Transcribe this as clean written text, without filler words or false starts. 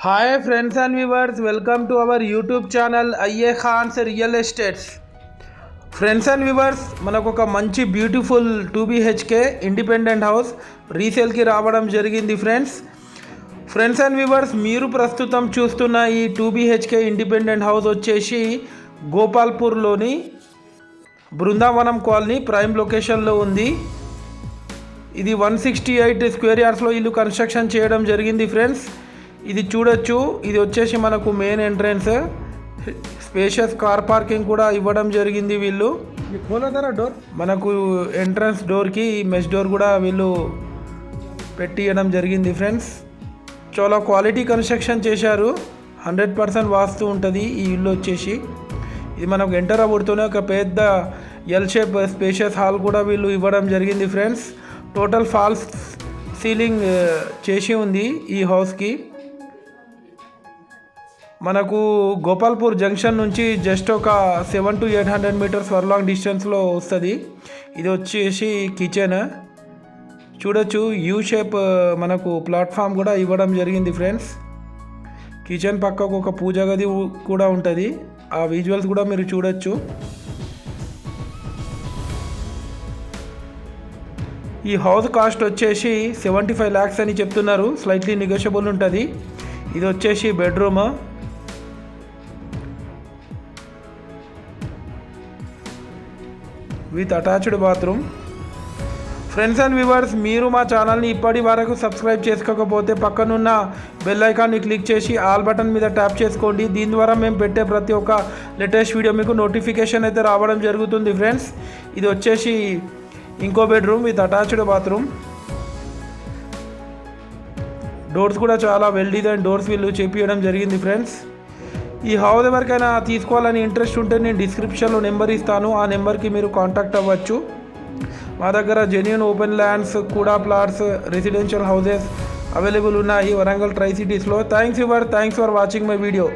Hi friends and viewers, welcome to our YouTube channel IA Khan's real estates. Friends and viewers, మనకు ఒక మంచి beautiful 2BHK independent house రీసేల్కి రావడం జరిగింది. Friends and viewers, మీరు ప్రస్తుతం చూస్తున్న ఈ 2BHK ఇండిపెండెంట్ హౌస్ వచ్చేసి గోపాల్పూర్లోని బృందావనం కాలనీ ప్రైమ్ లొకేషన్లో ఉంది. ఇది 168 స్క్వేర్ యార్డ్స్లో ఇల్లు కన్స్ట్రక్షన్ చేయడం జరిగింది. ఫ్రెండ్స్, ఇది చూడొచ్చు. ఇది వచ్చేసి మనకు main entrance, spacious car parking కూడా ఇవ్వడం జరిగింది. వీళ్ళు డోర్ మనకు ఎంట్రన్స్ డోర్కి మెష్ డోర్ కూడా వీళ్ళు పెట్టియడం జరిగింది. ఫ్రెండ్స్, చాలా క్వాలిటీ కన్స్ట్రక్షన్ చేశారు. 100% వాస్తు ఉంటుంది ఈ ఇల్లు వచ్చేసి. ఇది మనకు ఎంటర్ అవ్వడుతూనే ఒక పెద్ద ఎల్ షేప్ స్పేషియస్ హాల్ కూడా వీళ్ళు ఇవ్వడం జరిగింది. ఫ్రెండ్స్, టోటల్ ఫాల్స్ సీలింగ్ చేసి ఉంది ఈ హౌస్కి. మనకు గోపాల్పూర్ జంక్షన్ నుంచి జస్ట్ ఒక 700 to 800 మీటర్స్ ఫర్లాంగ్ డిస్టెన్స్లో వస్తుంది. ఇది వచ్చేసి కిచెన్ చూడొచ్చు. యూ షేప్ మనకు ప్లాట్ఫామ్ కూడా ఇవ్వడం జరిగింది. ఫ్రెండ్స్, కిచెన్ పక్కకు ఒక పూజ గది కూడా ఉంటుంది. ఆ విజువల్స్ కూడా మీరు చూడొచ్చు. ఈ హౌస్ కాస్ట్ వచ్చేసి 75 lakhs అని చెప్తున్నారు. స్లైట్లీ నెగోషియబుల్ ఉంటుంది. ఇది వచ్చేసి bedroom with attached bathroom. Friends and viewers, మీరు మా ఛానల్ని ఇప్పటి వరకు సబ్స్క్రైబ్ చేసుకోకపోతే పక్కనున్న బెల్ ఐకాన్ని క్లిక్ చేసి ఆల్ బటన్ మీద ట్యాప్ చేసుకోండి. దీని ద్వారా మేము పెట్టే ప్రతి ఒక్క లేటెస్ట్ వీడియో మీకు నోటిఫికేషన్ అయితే రావడం జరుగుతుంది. ఫ్రెండ్స్, ఇది వచ్చేసి ఇంకో bedroom with attached bathroom. Doors కూడా చాలా వెల్ డిజైన్ డోర్స్ వీళ్ళు చేపించడం జరిగింది. ఫ్రెండ్స్, ఈ హౌస్ ఎవరికైనా తీసుకోవాలని ఇంట్రెస్ట్ ఉంటే నేను డిస్క్రిప్షన్లో నెంబర్ ఇస్తాను. ఆ నెంబర్కి మీరు కాంటాక్ట్ అవ్వచ్చు. మా దగ్గర జెన్యూన్ ఓపెన్ ల్యాండ్స్ కూడా ప్లాట్స్, రెసిడెన్షియల్ హౌసెస్ అవైలబుల్ ఉన్నాయి వరంగల్ ట్రై సిటీస్లో. Thanks for watching my video.